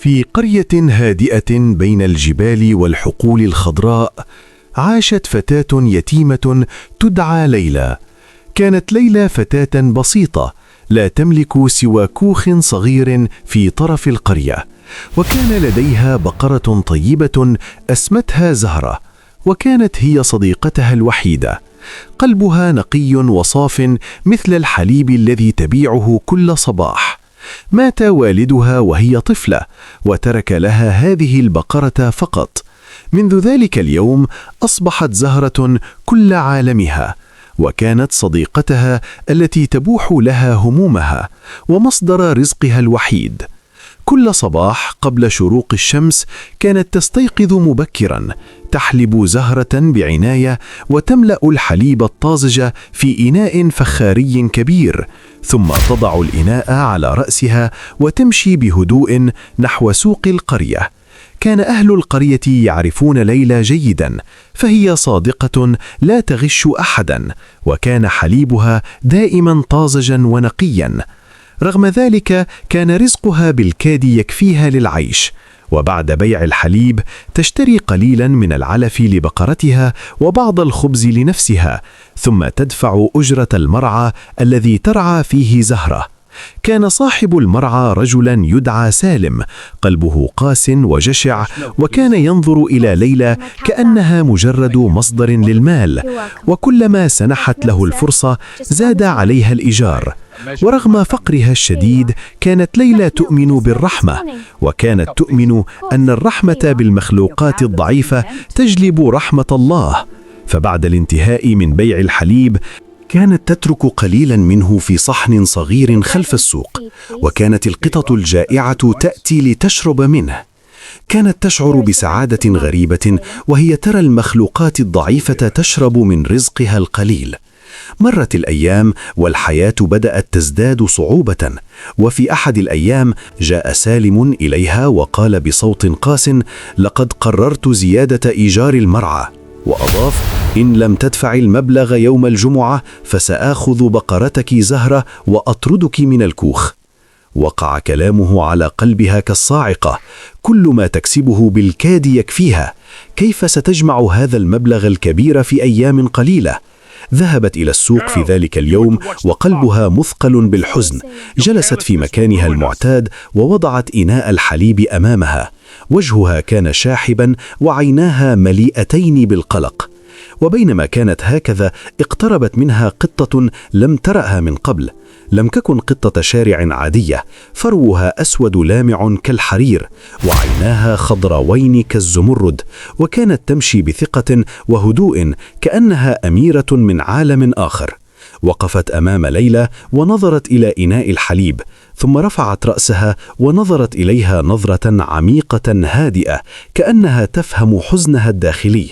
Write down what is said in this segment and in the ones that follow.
في قرية هادئة بين الجبال والحقول الخضراء، عاشت فتاة يتيمة تدعى ليلى. كانت ليلى فتاة بسيطة لا تملك سوى كوخ صغير في طرف القرية، وكان لديها بقرة طيبة اسمتها زهرة، وكانت هي صديقتها الوحيدة. قلبها نقي وصاف مثل الحليب الذي تبيعه كل صباح. مات والدها وهي طفلة، وترك لها هذه البقرة فقط. منذ ذلك اليوم أصبحت زهرة كل عالمها، وكانت صديقتها التي تبوح لها همومها ومصدر رزقها الوحيد. كل صباح قبل شروق الشمس كانت تستيقظ مبكرا، تحلب زهرة بعناية وتملأ الحليب الطازج في إناء فخاري كبير، ثم تضع الإناء على رأسها وتمشي بهدوء نحو سوق القرية. كان أهل القرية يعرفون ليلى جيدا، فهي صادقة لا تغش أحدا، وكان حليبها دائما طازجا ونقيا. رغم ذلك كان رزقها بالكاد يكفيها للعيش، وبعد بيع الحليب تشتري قليلا من العلف لبقرتها وبعض الخبز لنفسها، ثم تدفع أجرة المرعى الذي ترعى فيه زهرة. كان صاحب المرعى رجلا يدعى سالم، قلبه قاس وجشع، وكان ينظر إلى ليلى كأنها مجرد مصدر للمال، وكلما سنحت له الفرصة زاد عليها الإيجار. ورغم فقرها الشديد كانت ليلى تؤمن بالرحمة، وكانت تؤمن أن الرحمة بالمخلوقات الضعيفة تجلب رحمة الله. فبعد الانتهاء من بيع الحليب كانت تترك قليلا منه في صحن صغير خلف السوق، وكانت القطط الجائعة تأتي لتشرب منه. كانت تشعر بسعادة غريبة وهي ترى المخلوقات الضعيفة تشرب من رزقها القليل. مرت الأيام والحياة بدأت تزداد صعوبة، وفي أحد الأيام جاء سالم إليها وقال بصوت قاس: لقد قررت زيادة إيجار المرعى. وأضاف: إن لم تدفع المبلغ يوم الجمعة فسآخذ بقرتك زهرة وأطردك من الكوخ. وقع كلامه على قلبها كالصاعقة، كل ما تكسبه بالكاد يكفيها، كيف ستجمع هذا المبلغ الكبير في أيام قليلة؟ ذهبت إلى السوق في ذلك اليوم وقلبها مثقل بالحزن. جلست في مكانها المعتاد ووضعت إناء الحليب أمامها. وجهها كان شاحبا وعيناها مليئتين بالقلق. وبينما كانت هكذا اقتربت منها قطة لم ترأها من قبل. لم تكن قطة شارع عادية، فروها أسود لامع كالحرير، وعيناها خضراوين كالزمرد، وكانت تمشي بثقة وهدوء كأنها أميرة من عالم آخر. وقفت أمام ليلى ونظرت إلى إناء الحليب، ثم رفعت رأسها ونظرت إليها نظرة عميقة هادئة كأنها تفهم حزنها الداخلي.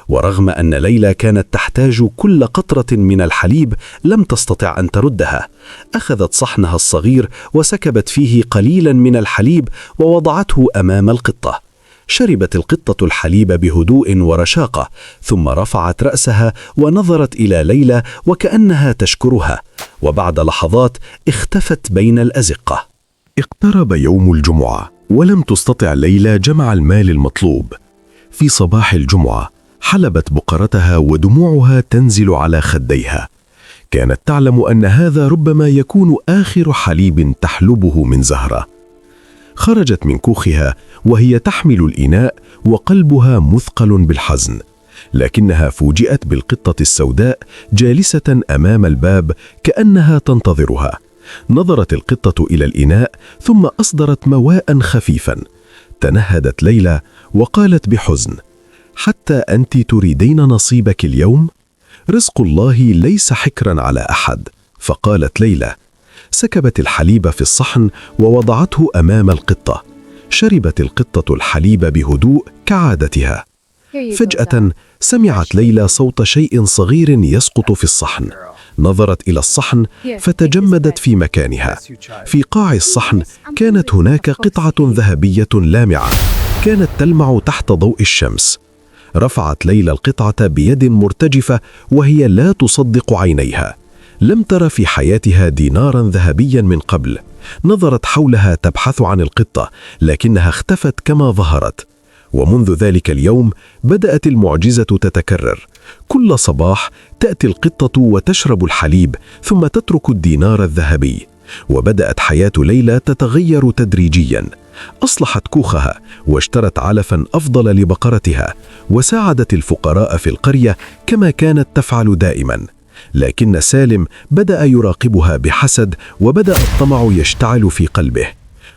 ورغم أن ليلى كانت تحتاج كل قطرة من الحليب لم تستطع أن تردها. أخذت صحنها الصغير وسكبت فيه قليلا من الحليب ووضعته أمام القطة. شربت القطة الحليب بهدوء ورشاقة، ثم رفعت رأسها ونظرت إلى ليلى وكأنها تشكرها، وبعد لحظات اختفت بين الأزقة. اقترب يوم الجمعة ولم تستطع ليلى جمع المال المطلوب. في صباح الجمعة حلبت بقرتها ودموعها تنزل على خديها. كانت تعلم أن هذا ربما يكون آخر حليب تحلبه من زهرة. خرجت من كوخها وهي تحمل الإناء وقلبها مثقل بالحزن، لكنها فوجئت بالقطة السوداء جالسة أمام الباب كأنها تنتظرها. نظرت القطة إلى الإناء ثم أصدرت مواء خفيفا. تنهدت ليلى وقالت بحزن: حتى أنت تريدين نصيبك اليوم؟ رزق الله ليس حكرا على أحد. فقالت ليلى. سكبت الحليب في الصحن ووضعته أمام القطة. شربت القطة الحليب بهدوء كعادتها. فجأة سمعت ليلى صوت شيء صغير يسقط في الصحن. نظرت إلى الصحن فتجمدت في مكانها. في قاع الصحن كانت هناك قطعة ذهبية لامعة كانت تلمع تحت ضوء الشمس. رفعت ليلى القطعة بيد مرتجفة وهي لا تصدق عينيها. لم تر في حياتها دينارا ذهبيا من قبل. نظرت حولها تبحث عن القطة، لكنها اختفت كما ظهرت. ومنذ ذلك اليوم بدأت المعجزة تتكرر. كل صباح تأتي القطة وتشرب الحليب ثم تترك الدينار الذهبي. وبدأت حياة ليلى تتغير تدريجياً. أصلحت كوخها واشترت علفاً أفضل لبقرتها، وساعدت الفقراء في القرية كما كانت تفعل دائماً. لكن سالم بدأ يراقبها بحسد، وبدأ الطمع يشتعل في قلبه.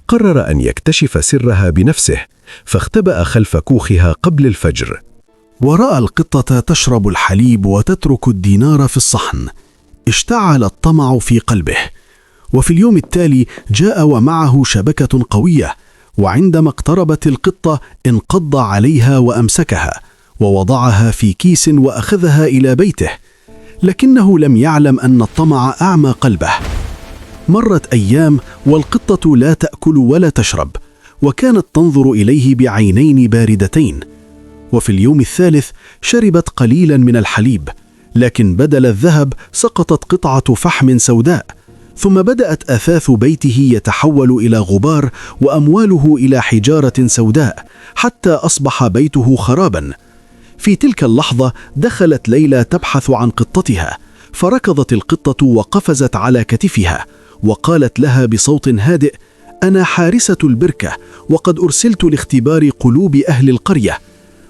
قرر أن يكتشف سرها بنفسه، فاختبأ خلف كوخها قبل الفجر. ورأى القطة تشرب الحليب وتترك الدينار في الصحن. اشتعل الطمع في قلبه. وفي اليوم التالي جاء ومعه شبكة قوية، وعندما اقتربت القطة انقض عليها وأمسكها ووضعها في كيس وأخذها إلى بيته. لكنه لم يعلم أن الطمع أعمى قلبه. مرت أيام والقطة لا تأكل ولا تشرب، وكانت تنظر إليه بعينين باردتين. وفي اليوم الثالث شربت قليلا من الحليب، لكن بدل الذهب سقطت قطعة فحم سوداء. ثم بدأت أثاث بيته يتحول إلى غبار، وأمواله إلى حجارة سوداء، حتى أصبح بيته خرابا. في تلك اللحظة دخلت ليلى تبحث عن قطتها، فركضت القطة وقفزت على كتفها، وقالت لها بصوت هادئ: أنا حارسة البركة، وقد أرسلت لاختبار قلوب أهل القرية.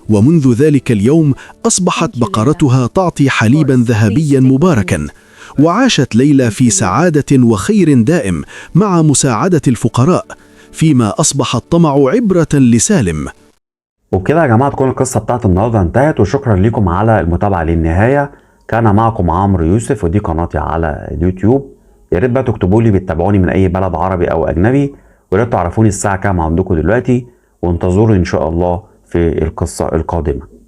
ومنذ ذلك اليوم أصبحت بقرتها تعطي حليبا ذهبيا مباركا. وعاشت ليلى في سعادة وخير دائم مع مساعدة الفقراء، فيما أصبح الطمع عبرة لسالم. وبكده يا جماعة تكون القصة بتاعت النهاردة انتهت، وشكرا لكم على المتابعة للنهاية. كان معكم عمرو يوسف، ودي قناتي على اليوتيوب. يا ريت بقى تكتبوا لي بتتابعوني من أي بلد عربي أو أجنبي، ويا ريت تعرفوني الساعة كام عندكم دلوقتي، وانتظروا إن شاء الله في القصة القادمة.